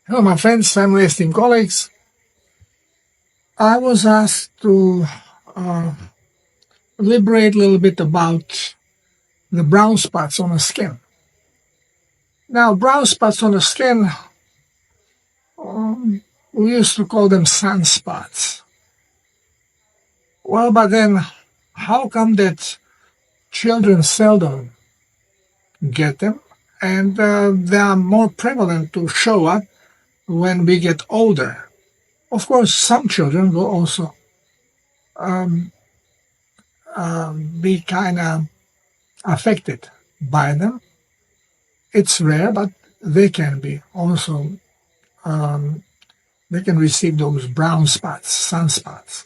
Hello, my friends, family, esteemed colleagues. I was asked to uh, elaborate a little bit about the brown spots on the skin. Now, brown spots on the skin, we used to call them sunspots. Well, but then, how come that children seldom get them, and they are more prevalent to show up when we get older? Of course, some children will also um, be kind of affected by them. It's rare, but they can be also, um, they can receive those brown spots, sunspots.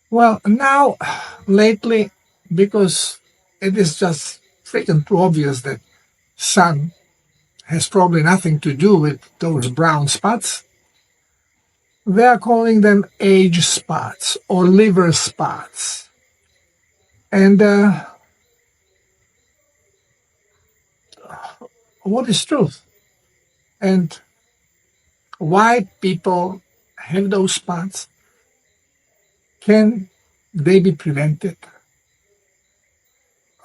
Well, now, lately, because it is just freaking too obvious that sun has probably nothing to do with those brown spots, they are calling them age spots or liver spots. And what is truth? And why people have those spots? Can they be prevented?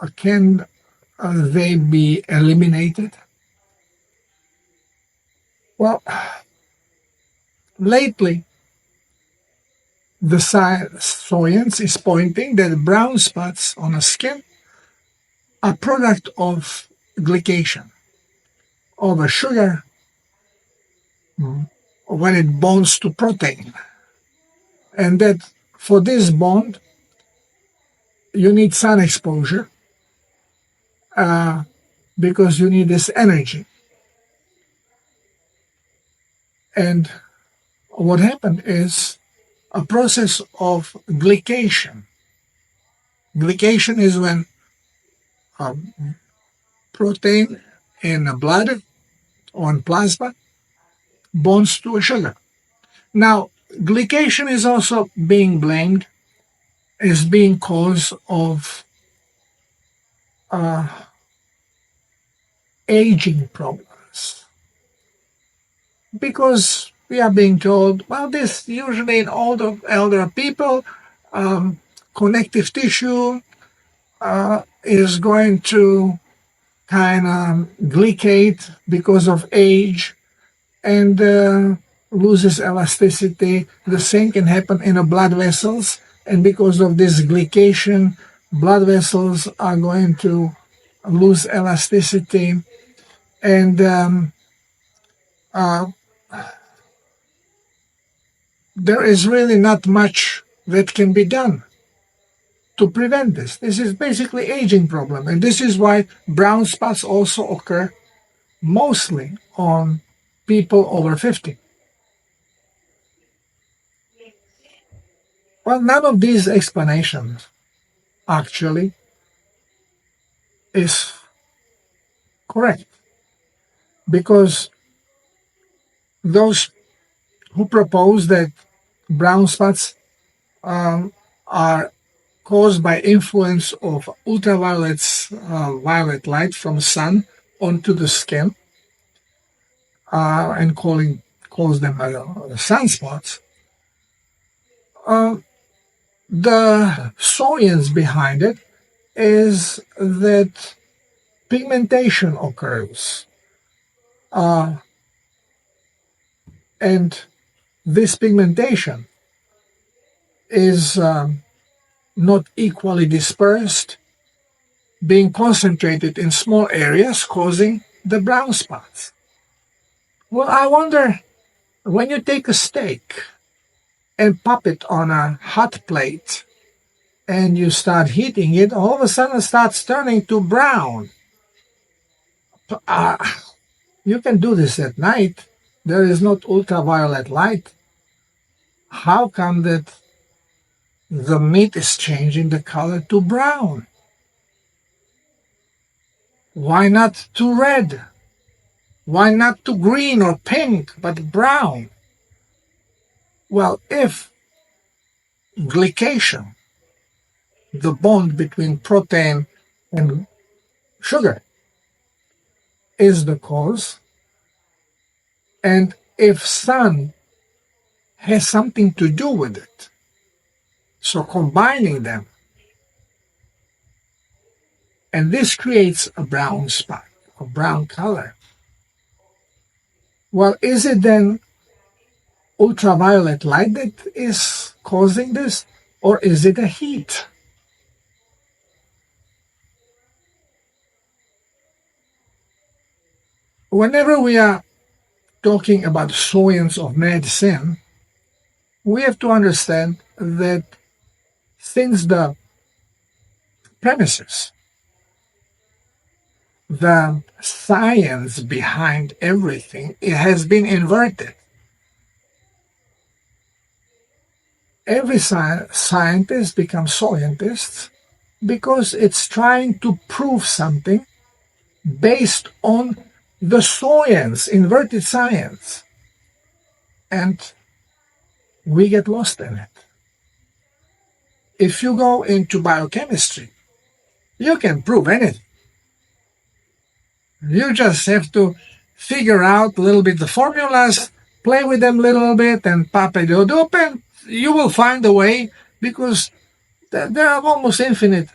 Or can they be eliminated? Well, lately, the science is pointing that brown spots on the skin are a product of glycation, of a sugar when it bonds to protein. And that for this bond, you need sun exposure because you need this energy. And what happened is a process of glycation. Glycation is when protein in the blood or in plasma bonds to a sugar. Now, glycation is also being blamed as being cause of aging problems. Because we are being told, well, this usually in older elder people, connective tissue is going to kind of glycate because of age and loses elasticity. The same can happen in the blood vessels, and because of this glycation, blood vessels are going to lose elasticity, and there is really not much that can be done to prevent this. This is basically aging problem, and this is why brown spots also occur mostly on people over 50. Well, none of these explanations actually is correct, because those who propose that brown spots are caused by influence of ultraviolet violet light from sun onto the skin and calls them sunspots. The soyance behind it is that pigmentation occurs, and this pigmentation is not equally dispersed, being concentrated in small areas, causing the brown spots. Well, I wonder, when you take a steak and pop it on a hot plate and you start heating it, all of a sudden it starts turning to brown. You can do this at night. There is not ultraviolet light. How come that the meat is changing the color to brown? Why not to red? Why not to green or pink, but brown? Well, if glycation, the bond between protein and sugar, is the cause, and if sun has something to do with it. So combining them, and this creates a brown spot, a brown color. Well, is it then ultraviolet light that is causing this, or is it a heat? Whenever we are talking about science of medicine, we have to understand that since the premises, the science behind everything, it has been inverted. Every scientist becomes scientist because it's trying to prove something based on the science, inverted science. And we get lost in it. If you go into biochemistry, you can prove anything. You just have to figure out a little bit the formulas, play with them a little bit, and pop-a-doop, and you will find a way, because there are almost infinite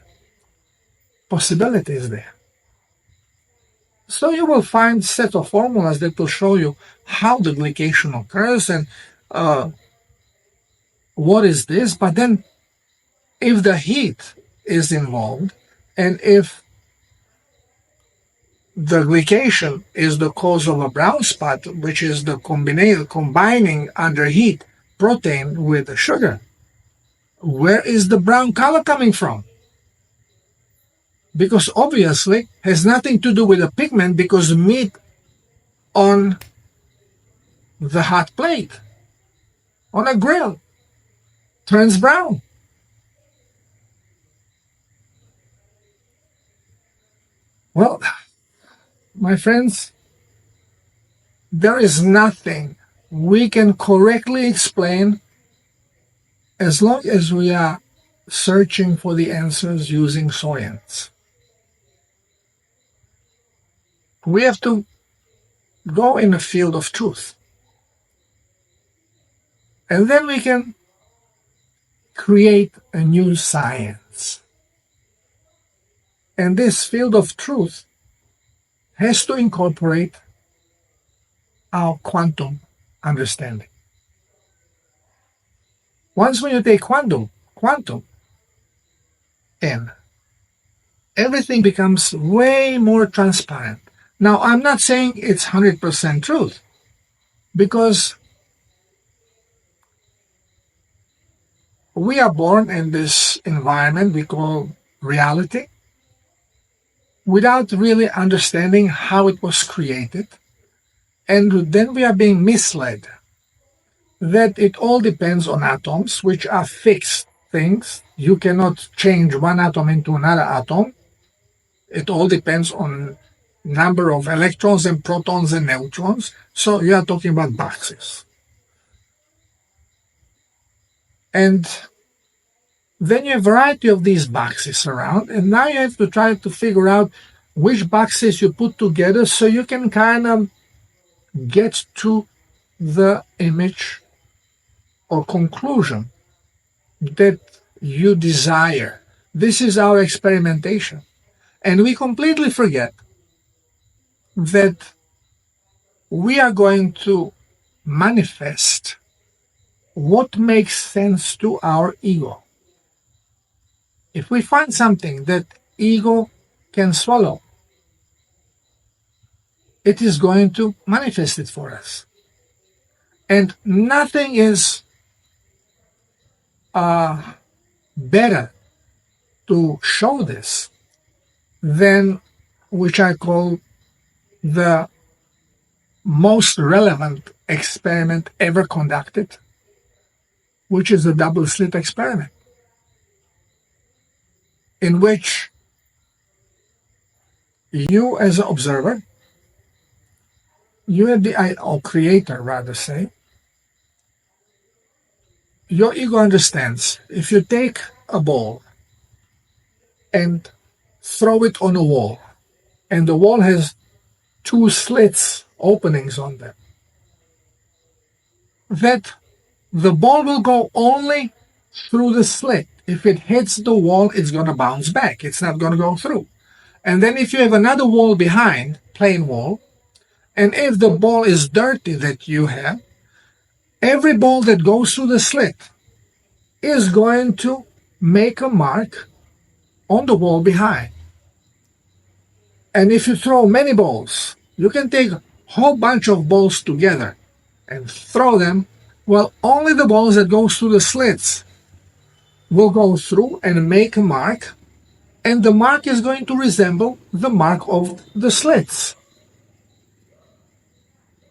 possibilities there. So you will find a set of formulas that will show you how the glycation occurs and what is this. But then if the heat is involved, and if the glycation is the cause of a brown spot, which is the combining under heat protein with the sugar, where is the brown color coming from? Because obviously has nothing to do with the pigment, because meat on the hot plate, on a grill, turns brown. Well, my friends, there is nothing we can correctly explain as long as we are searching for the answers using soyance. We have to go in the field of truth. And then we can create a new science. And this field of truth has to incorporate our quantum understanding. Once when you take quantum in, everything becomes way more transparent. Now, I'm not saying it's 100% truth, because we are born in this environment we call reality without really understanding how it was created. And then we are being misled that it all depends on atoms, which are fixed things. You cannot change one atom into another atom. It all depends on number of electrons and protons and neutrons. So you are talking about boxes. And then you have a variety of these boxes around, and now you have to try to figure out which boxes you put together so you can kind of get to the image or conclusion that you desire. This is our experimentation. And we completely forget that we are going to manifest what makes sense to our ego. If we find something that ego can swallow, it is going to manifest it for us. And nothing is better to show this than which I call the most relevant experiment ever conducted, which is the double slit experiment, in which you as an observer, you have the, or creator rather say, your ego understands if you take a ball and throw it on a wall, and the wall has two slits, openings on them, that the ball will go only through the slit. If it hits the wall, it's going to bounce back. It's not going to go through. And then if you have another wall behind, plain wall, and if the ball is dirty that you have, every ball that goes through the slit is going to make a mark on the wall behind. And if you throw many balls, you can take a whole bunch of balls together and throw them. Well, only the balls that go through the slits will go through and make a mark, and the mark is going to resemble the mark of the slits.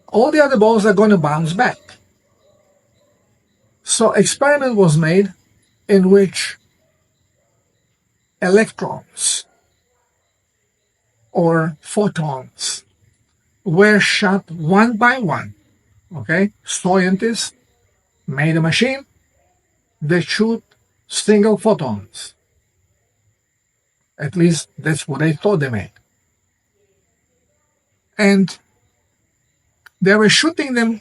All the other balls are going to bounce back. So experiment was made in which electrons or photons were shot one by one. Okay, scientists made a machine that shoot single photons. At least that's what they thought they made. And they were shooting them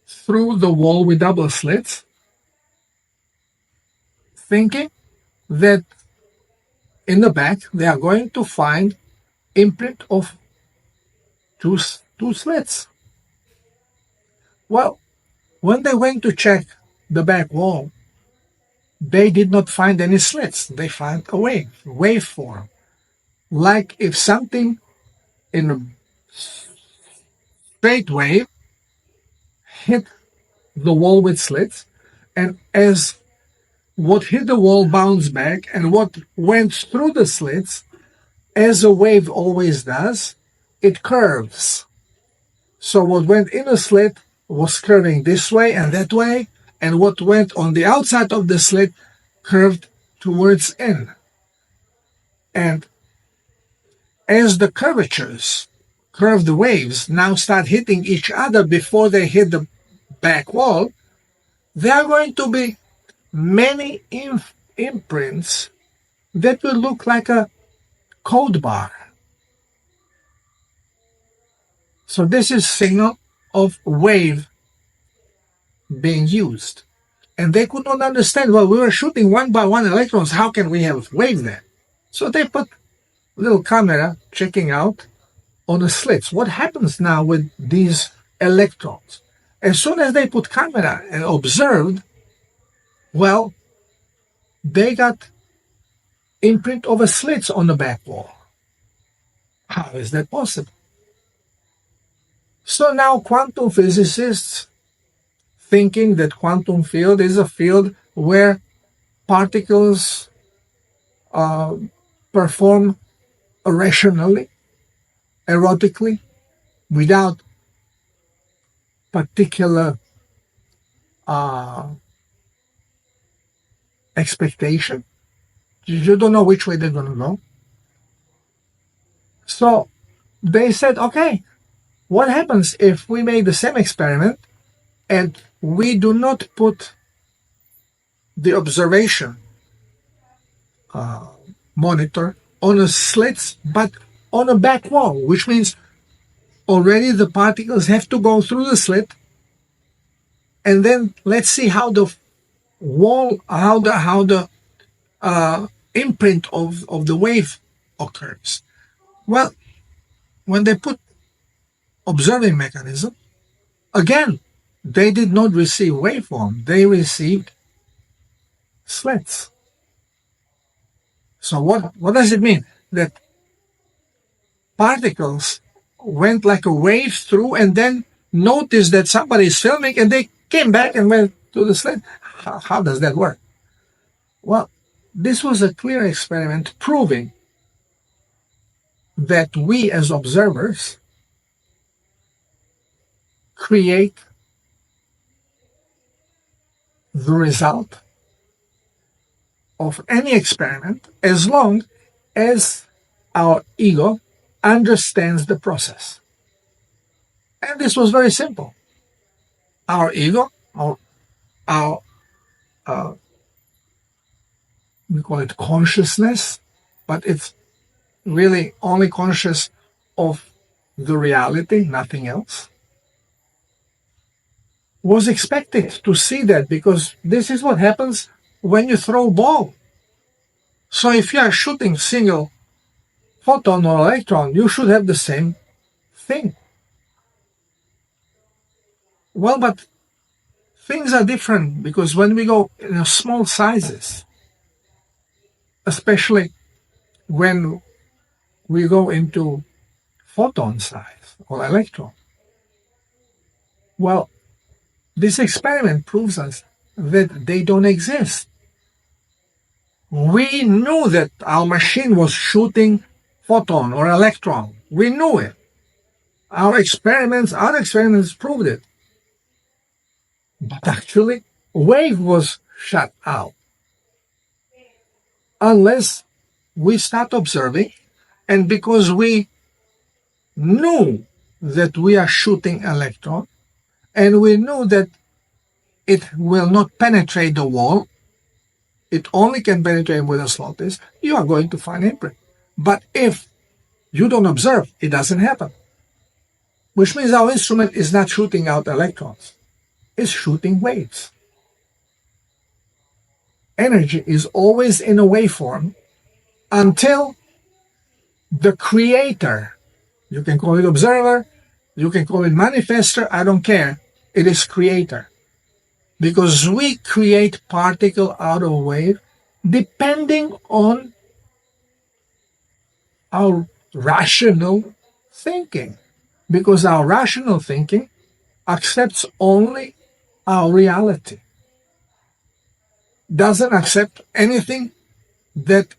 through the wall with double slits, thinking that in the back they are going to find imprint of two slits. Well, when they went to check the back wall, they did not find any slits. They found a waveform. Like if something in a straight wave hit the wall with slits, and as what hit the wall bounced back, and what went through the slits, as a wave always does, it curves. So what went in a slit was curving this way and that way, and what went on the outside of the slit curved towards in. And as the curvatures, curved waves, now start hitting each other before they hit the back wall, there are going to be many imprints that will look like a code bar. So this is signal of wave being used. And they could not understand, well, we were shooting one by one electrons, how can we have wave there? So they put a little camera checking out on the slits. What happens now with these electrons? As soon as they put camera and observed, well, they got imprint of a slits on the back wall. How is that possible? So now quantum physicists thinking that quantum field is a field where particles perform irrationally, erotically, without particular expectation. You don't know which way they're going to go. So they said, okay, what happens if we make the same experiment and we do not put the observation monitor on a slits, but on a back wall, which means already the particles have to go through the slit, and then let's see how the wall, how the imprint of the wave occurs. Well, when they put observing mechanism, again, they did not receive waveform, they received slits. So what does it mean? That particles went like a wave through and then noticed that somebody is filming and they came back and went to the slit? How does that work? Well, this was a clear experiment proving that we as observers create the result of any experiment as long as our ego understands the process. And this was very simple. Our ego, our we call it consciousness, but it's really only conscious of the reality, nothing else, was expected to see that, because this is what happens when you throw a ball. So if you are shooting single photon or electron, you should have the same thing. Well, but things are different, because when we go in small sizes, especially when we go into photon size or electron, well, this experiment proves us that they don't exist. We knew that our machine was shooting photon or electron. We knew it. Other experiments proved it. But actually, wave was shut out. Unless we start observing, and because we knew that we are shooting electron, and we knew that it will not penetrate the wall, it only can penetrate with a slot test, you are going to find imprint. But if you don't observe, it doesn't happen. Which means our instrument is not shooting out electrons, it's shooting waves. Energy is always in a waveform until the creator, you can call it observer, you can call it manifester, I don't care, it is creator. Because we create particle out of wave depending on our rational thinking. Because our rational thinking accepts only our reality, doesn't accept anything that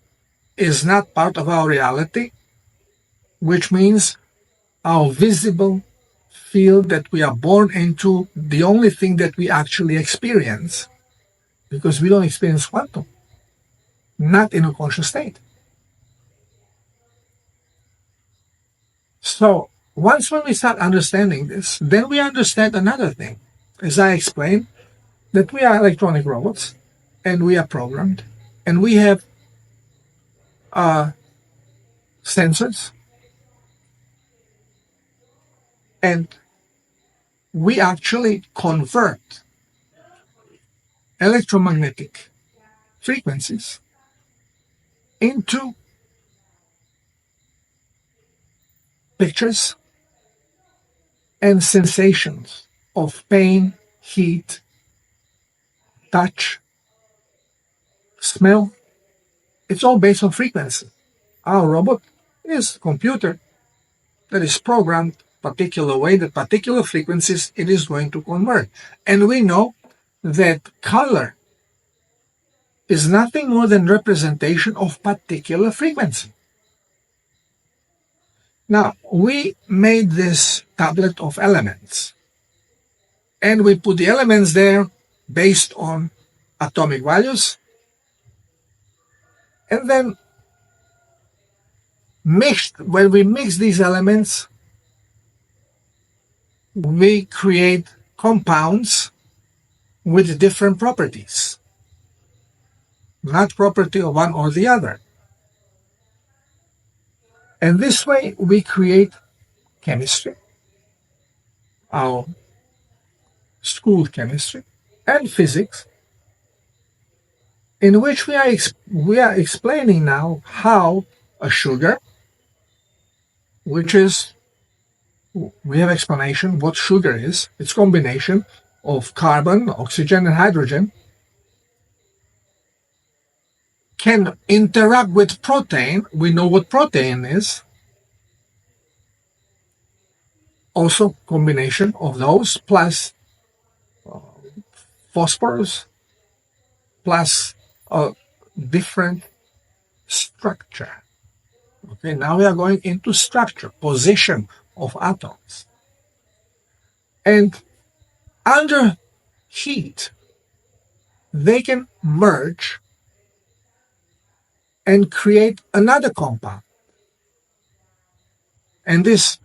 is not part of our reality, which means our visible field that we are born into, the only thing that we actually experience, because we don't experience quantum, not in a conscious state. So once when we start understanding this, then we understand another thing. As I explained, that we are electronic robots, and we are programmed, and we have sensors, and we actually convert electromagnetic frequencies into pictures and sensations of pain, heat, touch, smell. It's all based on frequency. Our robot is a computer that is programmed particular way, that particular frequencies it is going to convert. And we know that color is nothing more than representation of particular frequency. Now, we made this tablet of elements, and we put the elements there based on atomic values, and then when we mix these elements, we create compounds with different properties, not property of one or the other. And this way we create chemistry, our school chemistry, and physics, in which we are explaining now how a sugar, which is, we have explanation what sugar is. It's combination of carbon, oxygen, and hydrogen, can interact with protein. We know what protein is. Also combination of those plus phosphorus plus a different structure. Okay, now we are going into structure, position of atoms. And under heat, they can merge and create another compound. And this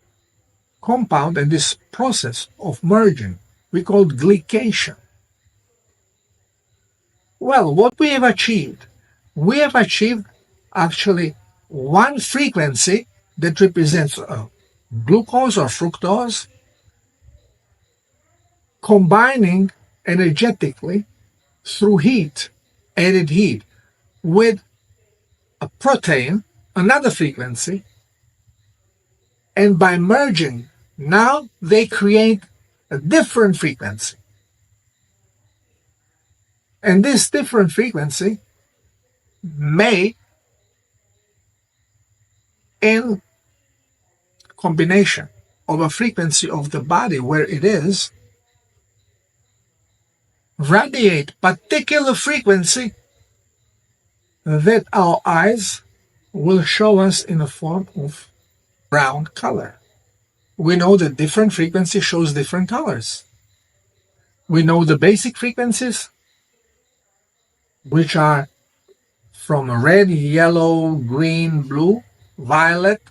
compound and this process of merging, we call glycation. Well, what we have achieved actually one frequency that represents glucose or fructose combining energetically through heat, added heat, with a protein, another frequency, and by merging, now they create a different frequency. And this different frequency may, in combination of a frequency of the body where it is, radiate particular frequency that our eyes will show us in the form of brown color. We know that different frequency shows different colors. We know the basic frequencies, which are from red, yellow, green, blue, violet,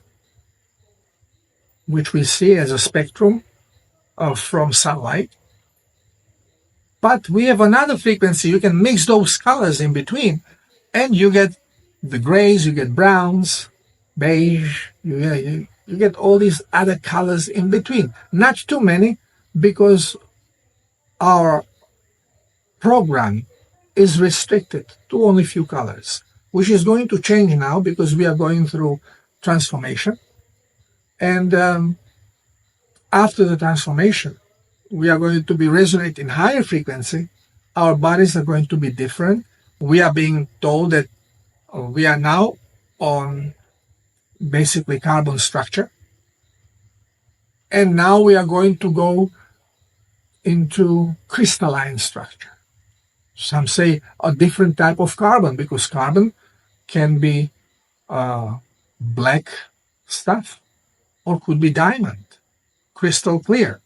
which we see as a spectrum from sunlight. But we have another frequency. You can mix those colors in between, and you get the grays, you get browns, beige, you get all these other colors in between. Not too many, because our program is restricted to only few colors, which is going to change now because we are going through transformation. And after the transformation, we are going to be resonate in higher frequency. Our bodies are going to be different. We are being told that we are now on basically carbon structure. And now we are going to go into crystalline structure. Some say a different type of carbon, because carbon can be black stuff or could be diamond, crystal clear.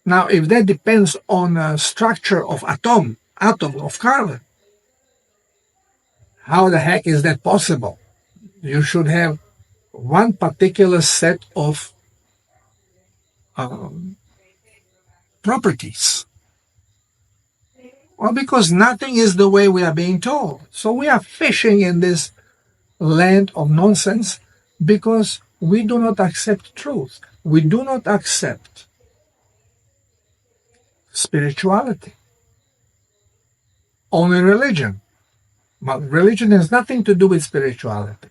Now, if that depends on the structure of atom of carbon, how the heck is that possible? You should have one particular set of properties. Well, because nothing is the way we are being told. So we are fishing in this land of nonsense because we do not accept truth. We do not accept spirituality. Only religion. But religion has nothing to do with spirituality.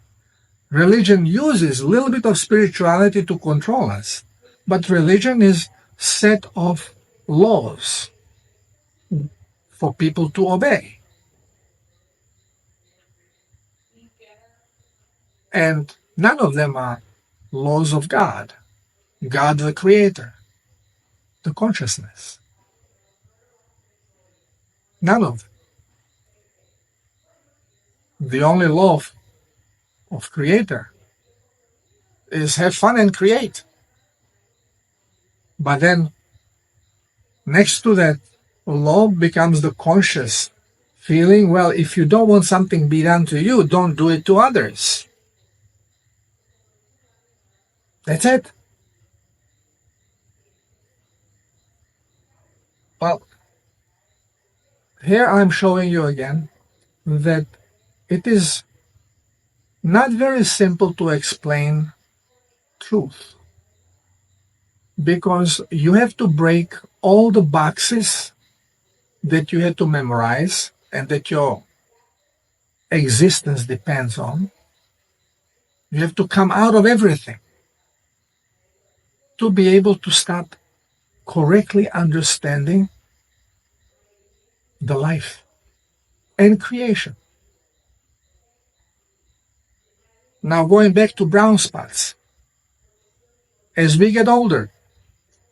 Religion uses a little bit of spirituality to control us. But religion is a set of laws for people to obey. And none of them are laws of God. God the Creator, the consciousness. None of them. The only law of Creator is have fun and create. But then, next to that law becomes the conscious feeling, well, if you don't want something be done to you, don't do it to others. That's it. Well, here I'm showing you again that it is not very simple to explain truth, because you have to break all the boxes that you had to memorize and that your existence depends on. You have to come out of everything to be able to start correctly understanding the life and creation. Now, going back to brown spots. As we get older,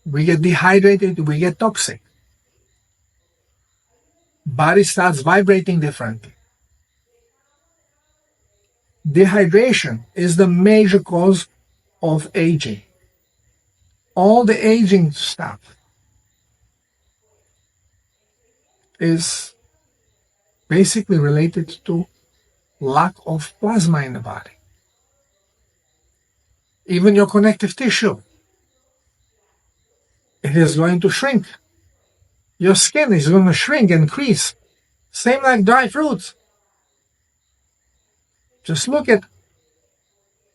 we get dehydrated, we get toxic. Body starts vibrating differently. Dehydration is the major cause of aging. All the aging stuff is basically related to lack of plasma in the body. Even your connective tissue, it is going to shrink. Your skin is going to shrink and crease. Same like dry fruits. Just look at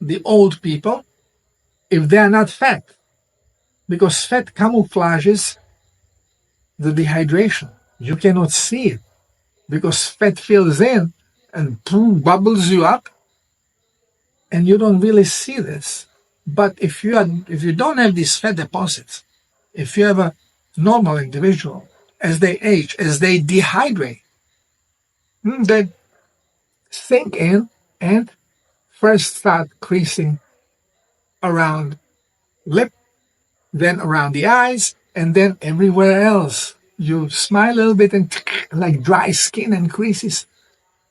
the old people, if they are not fat, because fat camouflages the dehydration. You cannot see it because fat fills in and boom, bubbles you up, and you don't really see this. But if you don't have these fat deposits, if you have a normal individual, as they age, as they dehydrate, they sink in and first start creasing around lip, then around the eyes, and then everywhere else. You smile a little bit and like dry skin and creases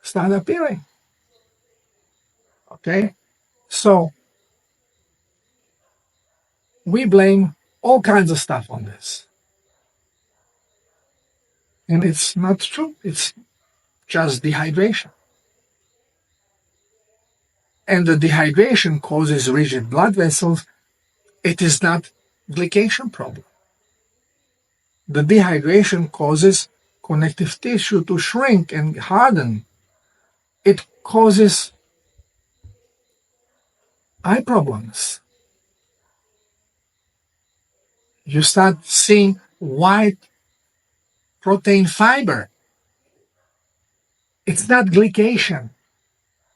start appearing. Okay? So we blame all kinds of stuff on this. And it's not true. It's just dehydration. And the dehydration causes rigid blood vessels. It is not glycation problem. The dehydration causes connective tissue to shrink and harden. It causes eye problems. You start seeing white protein fiber. It's not glycation.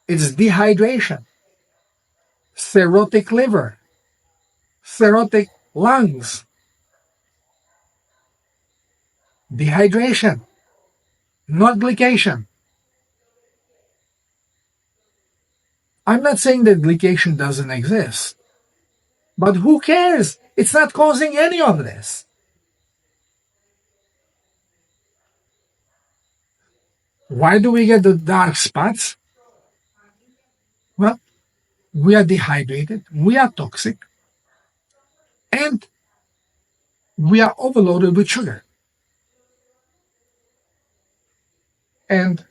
It's dehydration. Cirrhotic liver. Cirrhotic lungs. Dehydration. Not glycation. I'm not saying that glycation doesn't exist. But who cares? It's not causing any of this. Why do we get the dark spots? Well, we are dehydrated, we are toxic, and we are overloaded with sugar. And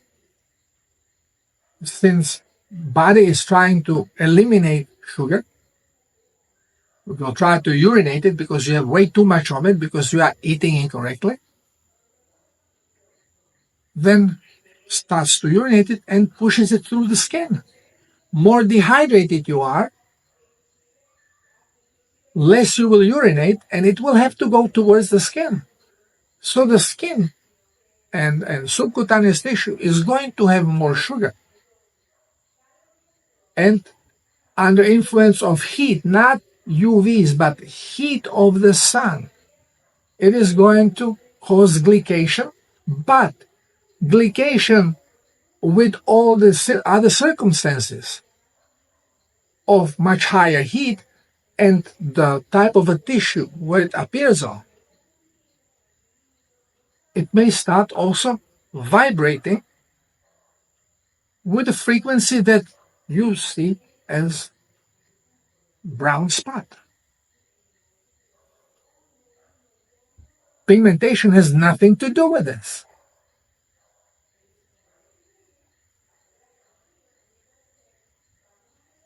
since body is trying to eliminate sugar, you'll try to urinate it because you have way too much of it because you are eating incorrectly, then starts to urinate it and pushes it through the skin. More dehydrated you are, less you will urinate, and it will have to go towards the skin. So the skin and subcutaneous tissue is going to have more sugar. And under influence of heat, not UVs, but heat of the sun, it is going to cause glycation, but glycation with all the other circumstances of much higher heat and the type of a tissue where it appears on, it may start also vibrating with a frequency that you see as brown spot. Pigmentation has nothing to do with this.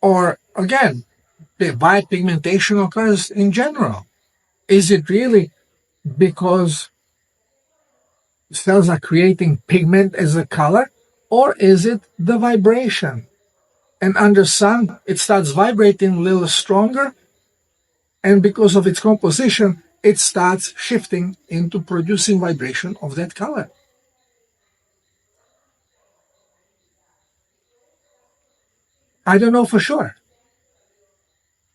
Or again, why pigmentation occurs in general. Is it really because cells are creating pigment as a color, or is it the vibration? And under sun, it starts vibrating a little stronger, and because of its composition, it starts shifting into producing vibration of that color. I don't know for sure,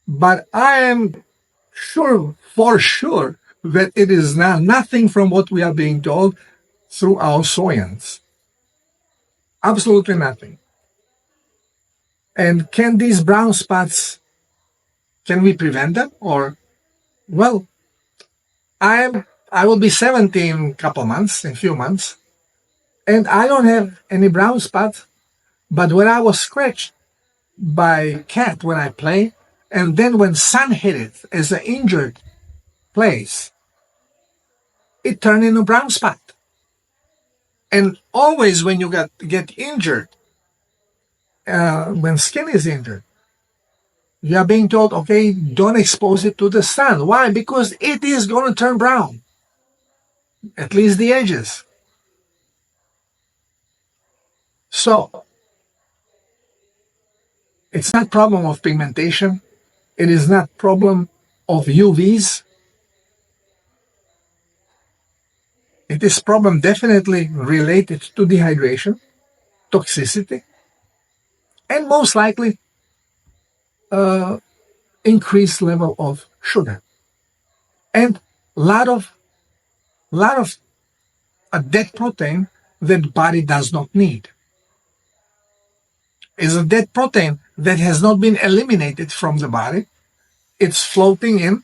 but I am sure, for sure, that it is nothing from what we are being told through our soyance. Absolutely nothing. And can these brown spots, can we prevent them? Or, well, I will be 70 in a couple months, in a few months, and I don't have any brown spots, but when I was scratched by cat when I play, and then when sun hit it as an injured place, it turned into a brown spot. And always when you get injured, when skin is injured, you are being told, okay, don't expose it to the sun. Why? Because it is going to turn brown, at least the edges. So it's not problem of pigmentation. It is not problem of UVs. It is problem definitely related to dehydration, toxicity, and most likely uh, increased level of sugar and lot of a dead protein that body does not need. Is a dead protein that has not been eliminated from the body. It's floating in.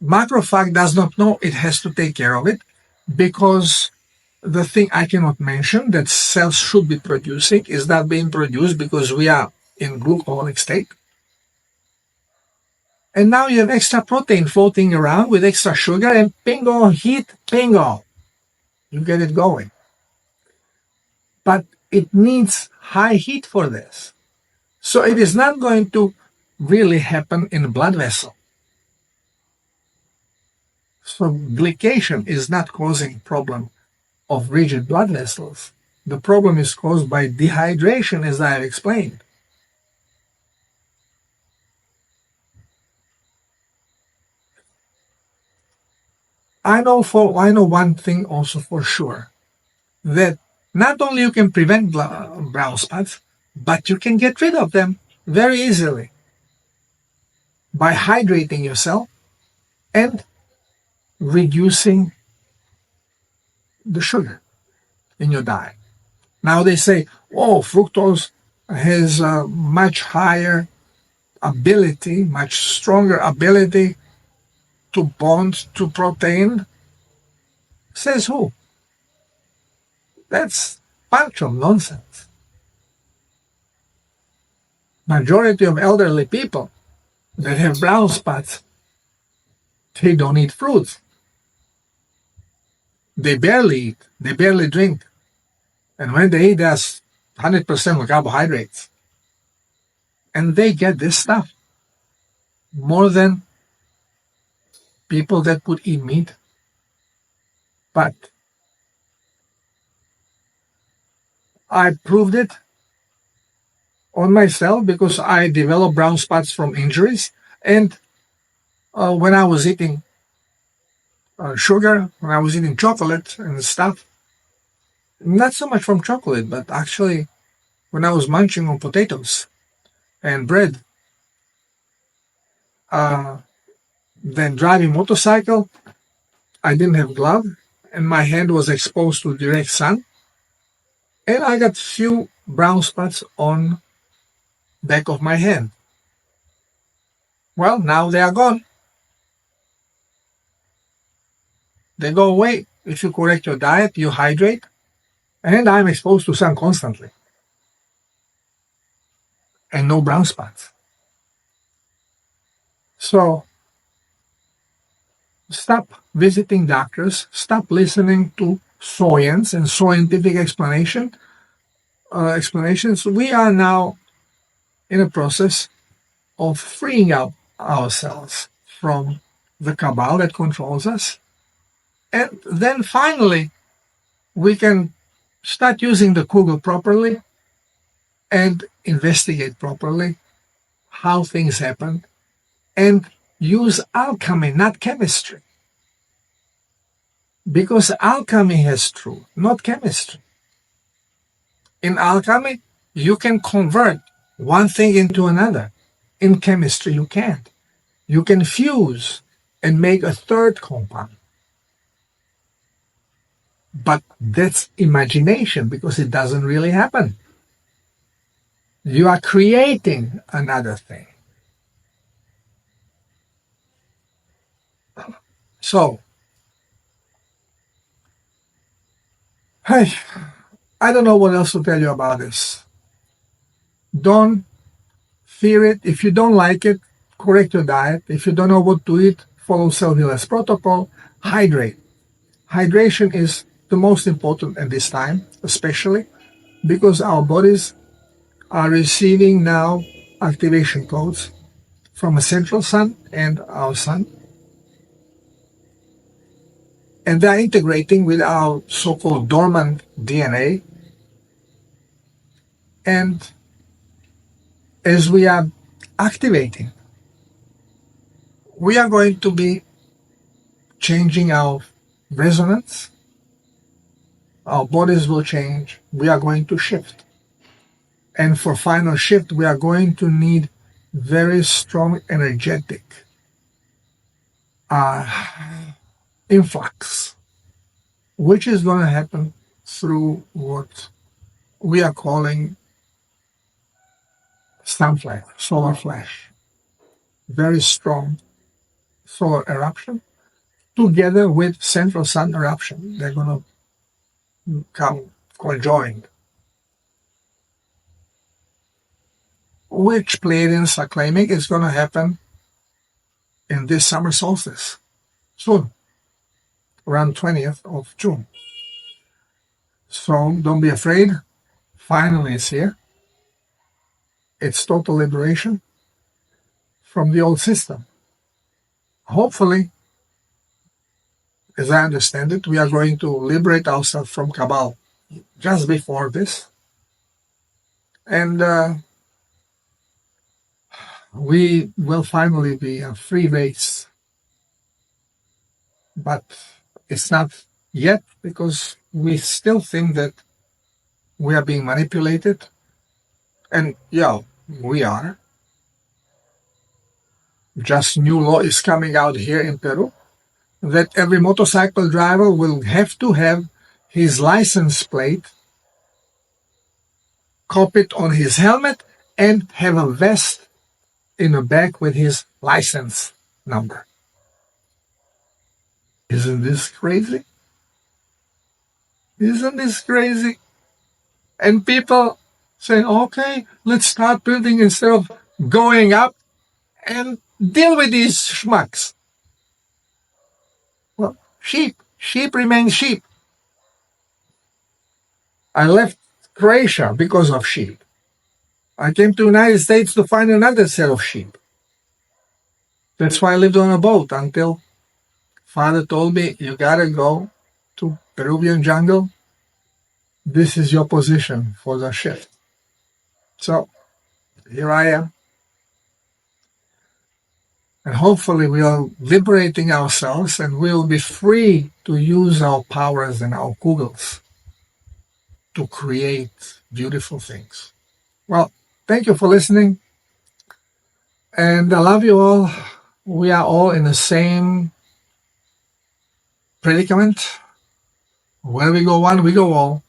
Macrophage does not know it has to take care of it because the thing I cannot mention that cells should be producing is not being produced because we are in glucose state. And now you have extra protein floating around with extra sugar and bingo, heat, bingo. You get it going. But it needs high heat for this. So it is not going to really happen in the blood vessel. So glycation is not causing problem of rigid blood vessels. The problem is caused by dehydration, as I have explained. I know one thing also for sure, that not only you can prevent brown spots, but you can get rid of them very easily by hydrating yourself and reducing the sugar in your diet. Now they say, oh, fructose has a much higher ability, much stronger ability to bond to protein. Says who? That's bunch of nonsense. Majority of elderly people that have brown spots, they don't eat fruits. They barely eat. They barely drink. And when they eat, that's 100% carbohydrates. And they get this stuff more than people that would eat meat. But I proved it on myself because I developed brown spots from injuries. And when I was eating sugar, when I was eating chocolate and stuff, not so much from chocolate, but actually when I was munching on potatoes and bread, then driving motorcycle, I didn't have glove and my hand was exposed to direct sun, and I got few brown spots on back of my hand. Well, now they are gone. They go away if you correct your diet, you hydrate, and I'm exposed to sun constantly. And no brown spots. So stop visiting doctors, stop listening to soyance and scientific explanations. We are now in a process of freeing up ourselves from the cabal that controls us. And then finally, we can start using the Kugel properly and investigate properly how things happen and use alchemy, not chemistry. Because alchemy has truth, not chemistry. In alchemy, you can convert one thing into another. In chemistry, you can't. You can fuse and make a third compound. But that's imagination because it doesn't really happen. You are creating another thing. So, hey, I don't know what else to tell you about this. Don't fear it. If you don't like it, correct your diet. If you don't know what to eat, follow Self-Healer's protocol. Hydrate. Hydration is the most important at this time, especially because our bodies are receiving now activation codes from a central sun and our sun. And they're integrating with our so-called dormant DNA. And as we are activating, we are going to be changing our resonance, our bodies will change. We are going to shift. And for final shift, we are going to need very strong energetic uh, influx, which is going to happen through what we are calling sun flare, solar flash. Very strong solar eruption together with central sun eruption. They're going to come conjoined, which Pleiadians are claiming is going to happen in this summer solstice soon, around 20th of June. So don't be afraid. Finally, it's here. It's total liberation from the old system. Hopefully, as I understand it, we are going to liberate ourselves from Cabal just before this. And we will finally be a free race. But it's not yet, because we still think that we are being manipulated. And yeah, we are. Just new law is coming out here in Peru that every motorcycle driver will have to have his license plate, culprit on his helmet, and have a vest in the back with his license number. Isn't this crazy? Isn't this crazy? And people say, okay, let's start building instead of going up and deal with these schmucks. Well, sheep remain sheep. I left Croatia because of sheep. I came to the United States to find another set of sheep. That's why I lived on a boat until Father told me, you gotta go to Peruvian jungle. This is your position for the shift. So here I am. And hopefully we are liberating ourselves and we will be free to use our powers and our kugels to create beautiful things. Well, thank you for listening. And I love you all. We are all in the same predicament. Where we go one, we go all.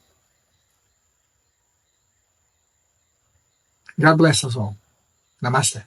God bless us all. Namaste.